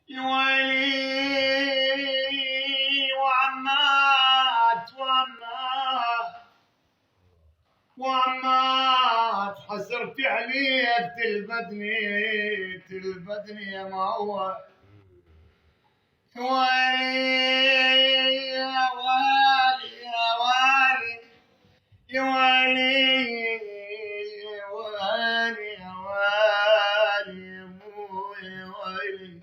يا ويلي وعمات وعمات حسرت عليك تلبدني يا ما هو يا ويلي يا ويلي يا ويلي يا ويلي يا ويلي يا ويلي يا ويلي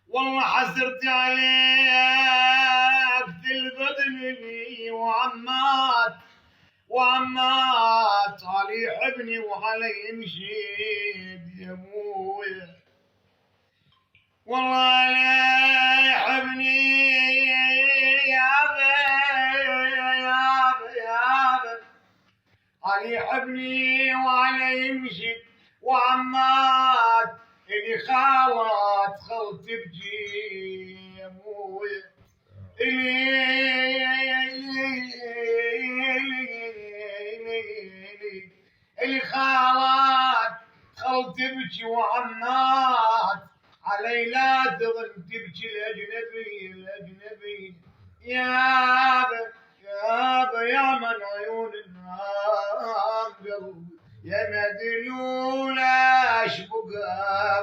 والله حسرت عليك تلبدني وعمات علي حبني وعلي مشيت يا ابويا والله علي حبني يابا علي حبني وعلي مشيت وعمات اللي خال تبكي يا ابويا اللي خال تبكي وعمات علي لا تظن تبكي الاجنبي يابا يا من عيون النار قلبي يا مدلول اشبق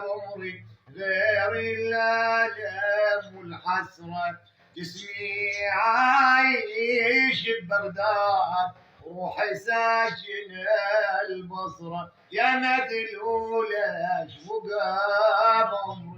عمري غير الالم والحسره جسمي عايش ببغداد روحي ساكن البصره يا مدلول اشبق عمري